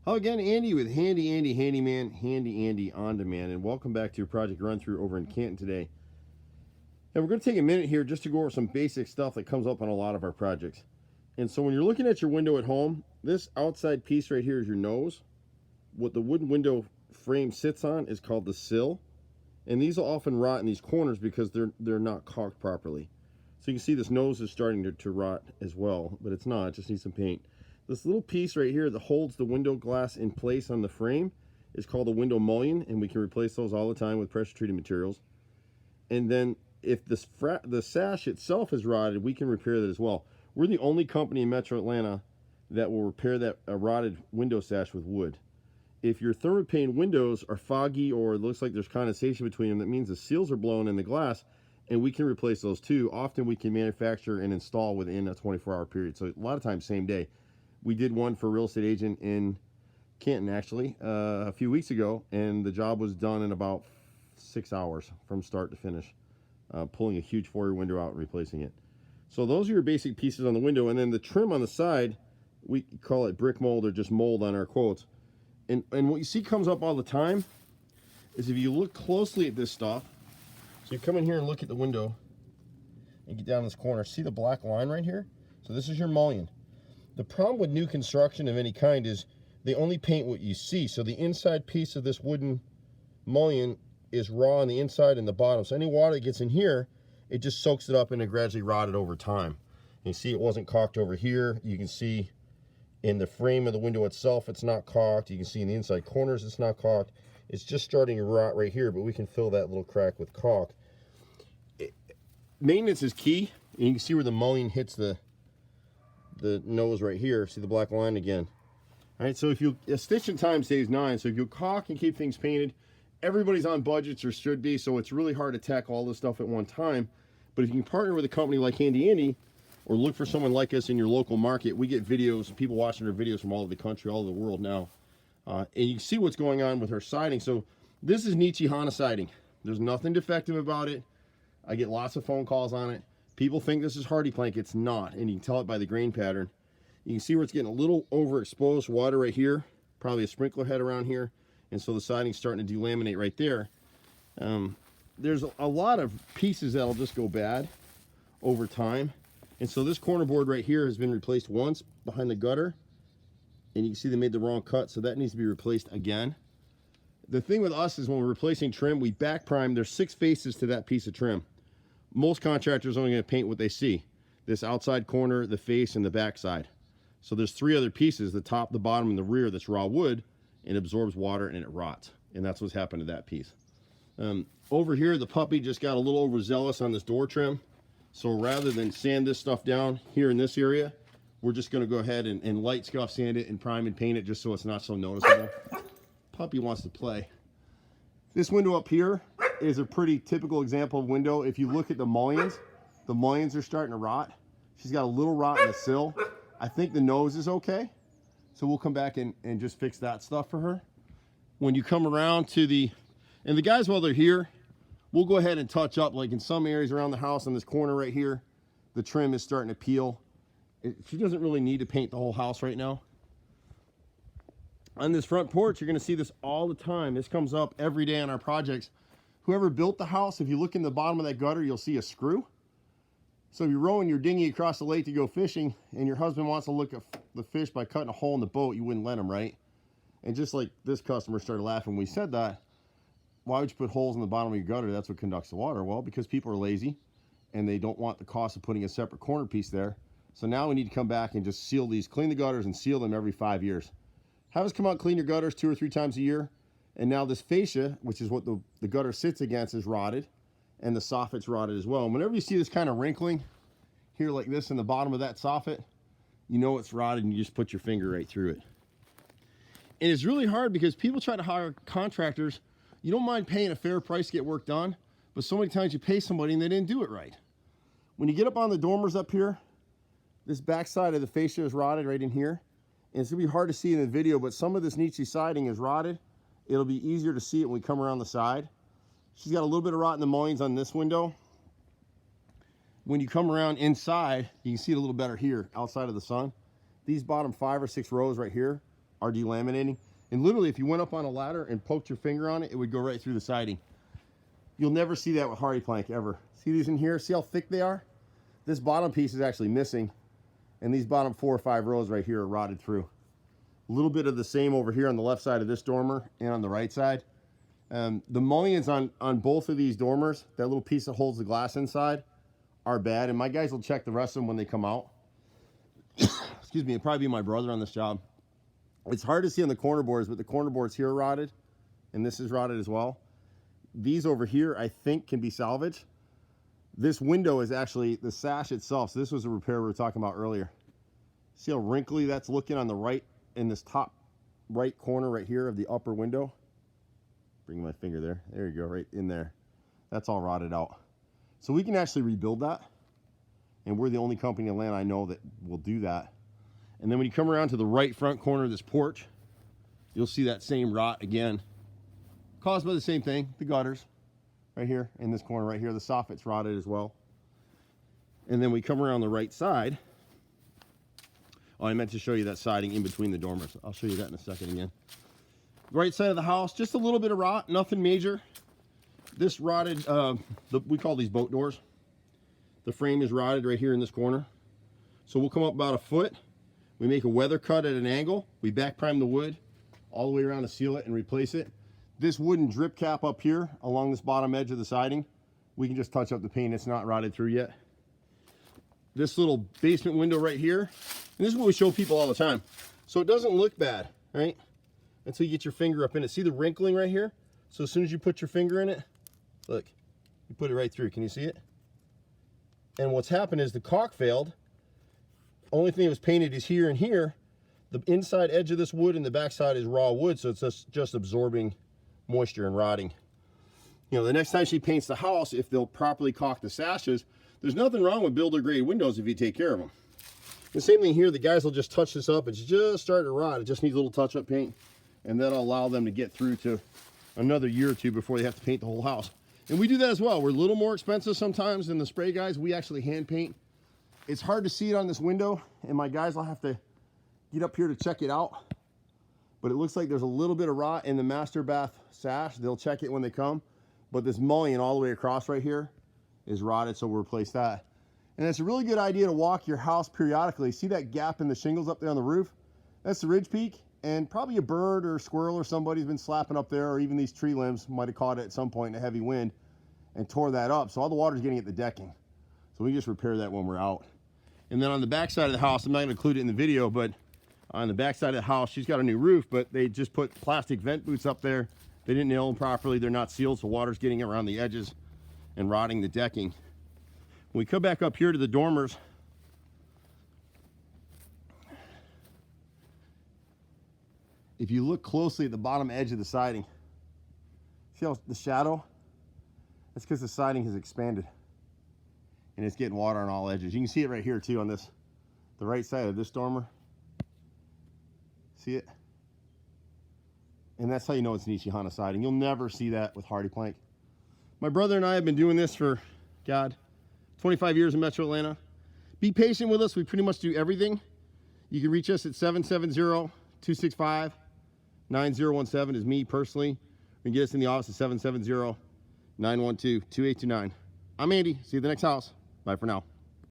Hello again, Andy with Handy Andy Handyman, Handy Andy on Demand, and welcome back to your project run through over in Canton today. And we're going to take a minute here just to go over some basic stuff that comes up on a lot of our projects. And so when you're looking at your window at home, this outside piece right here is your nose. What the wooden window frame sits on is called the sill, and these will often rot in these corners because they're not caulked properly. So you can see this nose is starting to rot as well, but it's not, it just needs some paint. This little piece right here that holds the window glass in place on the frame is called a window mullion, and we can replace those all the time with pressure treated materials. And then if the sash itself is rotted, we can repair that as well. We're the only company in Metro Atlanta that will repair that rotted window sash with wood. If your thermopane windows are foggy or it looks like there's condensation between them, that means the seals are blown in the glass, and we can replace those too. Often we can manufacture and install within a 24-hour period, so a lot of times same day. We did one for a real estate agent in Canton actually a few weeks ago, and the job was done in about 6 hours from start to finish, pulling a huge foyer window out and replacing it. So those are your basic pieces on the window, and then the trim on the side, we call it brick mold or just mold on our quotes. And what you see comes up all the time is if you look closely at this stuff, so you come in here and look at the window and get down this corner, see the black line right here? So this is your mullion. The problem with new construction of any kind is they only paint what you see. So the inside piece of this wooden mullion is raw on the inside and the bottom. So any water that gets in here, it just soaks it up and it gradually rotted over time. You see it wasn't caulked over here. You can see in the frame of the window itself, it's not caulked. You can see in the inside corners, it's not caulked. It's just starting to rot right here, but we can fill that little crack with caulk. Maintenance is key. And you can see where the mullion hits the nose right here. See the black line again. All right, so if you, stitching time saves 9, so if you caulk and keep things painted, everybody's on budgets or should be, so it's really hard to tackle all this stuff at one time. But if you can partner with a company like HandyANdy, or look for someone like us in your local market, we get videos, people watching our videos from all over the country, all over the world now. And you can see what's going on with our siding. So this is Nichihana siding. There's nothing defective about it. I get lots of phone calls on it. People think this is HardiePlank. It's not, and you can tell it by the grain pattern. You can see where it's getting a little overexposed water right here, probably a sprinkler head around here, and so the siding's starting to delaminate right there. There's a lot of pieces that'll just go bad over time, and so this corner board right here has been replaced once behind the gutter, and you can see they made the wrong cut, so that needs to be replaced again. The thing with us is when we're replacing trim, we back prime. There's 6 faces to that piece of trim. Most contractors are only going to paint what they see. This outside corner, the face, and the back side. So there's 3 other pieces, the top, the bottom, and the rear, that's raw wood, and absorbs water and it rots. And that's what's happened to that piece. Over here, the puppy just got a little overzealous on this door trim. So rather than sand this stuff down here in this area, we're just going to go ahead and light scuff sand it and prime and paint it just so it's not so noticeable. Puppy wants to play. This window up here is a pretty typical example of window. If you look at the mullions are starting to rot. She's got a little rot in the sill. I think the nose is okay. So we'll come back and just fix that stuff for her. When you come around to the guys, while they're here, we'll go ahead and touch up, like in some areas around the house on this corner right here, the trim is starting to peel. She doesn't really need to paint the whole house right now. On this front porch, you're going to see this all the time. This comes up every day on our projects. Whoever built the house, if you look in the bottom of that gutter, you'll see a screw. So if you're rowing your dinghy across the lake to go fishing, and your husband wants to look at the fish by cutting a hole in the boat, you wouldn't let him, right? And just like this customer started laughing when we said that, why would you put holes in the bottom of your gutter? That's what conducts the water. Well, because people are lazy, and they don't want the cost of putting a separate corner piece there. So now we need to come back and just seal these, clean the gutters and seal them every 5 years. Have us come out and clean your gutters 2 or 3 times a year. And now this fascia, which is what the gutter sits against, is rotted, and the soffit's rotted as well. And whenever you see this kind of wrinkling here like this in the bottom of that soffit, you know it's rotted, and you just put your finger right through it. And it's really hard because people try to hire contractors. You don't mind paying a fair price to get work done, but so many times you pay somebody and they didn't do it right. When you get up on the dormers up here, this back side of the fascia is rotted right in here. And it's gonna be hard to see in the video, but some of this Nichi siding is rotted. It'll be easier to see it when we come around the side. She's got a little bit of rot in the mullions on this window. When you come around inside, you can see it a little better here, outside of the sun. These bottom 5 or 6 rows right here are delaminating. And literally, if you went up on a ladder and poked your finger on it, it would go right through the siding. You'll never see that with HardiePlank ever. See these in here? See how thick they are? This bottom piece is actually missing, and these bottom 4 or 5 rows right here are rotted through. A little bit of the same over here on the left side of this dormer and on the right side. The mullions on both of these dormers, that little piece that holds the glass inside, are bad, and my guys will check the rest of them when they come out. Excuse me, it'd probably be my brother on this job. It's hard to see on the corner boards, but the corner boards here are rotted, and this is rotted as well. These over here, I think, can be salvaged. This window is actually the sash itself, so this was a repair we were talking about earlier. See how wrinkly that's looking on the right, in this top right corner right here of the upper window? Bring my finger there. There you go, right in there. That's all rotted out. So we can actually rebuild that, and we're the only company in Atlanta I know that will do that. And then when you come around to the right front corner of this porch, you'll see that same rot again, caused by the same thing, the gutters right here in this corner right here. The soffit's rotted as well. And then we come around the right side. Oh, I meant to show you that siding in between the dormers. I'll show you that in a second again. Right side of the house, just a little bit of rot, nothing major. This rotted, we call these boat doors. The frame is rotted right here in this corner. So we'll come up about 1 foot. We make a weather cut at an angle. We back prime the wood all the way around to seal it and replace it. This wooden drip cap up here along this bottom edge of the siding, we can just touch up the paint. It's not rotted through yet. This little basement window right here, and this is what we show people all the time. So it doesn't look bad, right? Until you get your finger up in it. See the wrinkling right here? So as soon as you put your finger in it, look, you put it right through. Can you see it? And what's happened is the caulk failed. Only thing that was painted is here and here. The inside edge of this wood and the back side is raw wood, so it's just absorbing moisture and rotting. You know, the next time she paints the house, if they'll properly caulk the sashes, there's nothing wrong with builder grade windows if you take care of them. The same thing here, the guys will just touch this up. It's just starting to rot. It just needs a little touch-up paint, and that'll allow them to get through to another year or two before they have to paint the whole house. And we do that as well. We're a little more expensive sometimes than the spray guys. We actually hand paint. It's hard to see it on this window, and my guys will have to get up here to check it out. But it looks like there's a little bit of rot in the master bath sash. They'll check it when they come. But this mullion all the way across right here is rotted, so we'll replace that. And it's a really good idea to walk your house periodically. See that gap in the shingles up there on the roof? That's the ridge peak, and probably a bird or a squirrel or somebody's been slapping up there, or even these tree limbs might have caught it at some point in a heavy wind and tore that up. So all the water's getting at the decking. So we just repair that when we're out. And then on the back side of the house, I'm not gonna include it in the video, but on the back side of the house, she's got a new roof, but they just put plastic vent boots up there. They didn't nail them properly. They're not sealed, so water's getting around the edges and rotting the decking. When we come back up here to the dormers, if you look closely at the bottom edge of the siding, see how the shadow? That's because the siding has expanded and it's getting water on all edges. You can see it right here too on this, the right side of this dormer. See it? And that's how you know it's Nichihana siding. You'll never see that with HardiePlank. My brother and I have been doing this for, God, 25 years in Metro Atlanta. Be patient with us. We pretty much do everything. You can reach us at 770-265-9017 is me personally. You can get us in the office at 770-912-2829. I'm Andy. See you at the next house. Bye for now.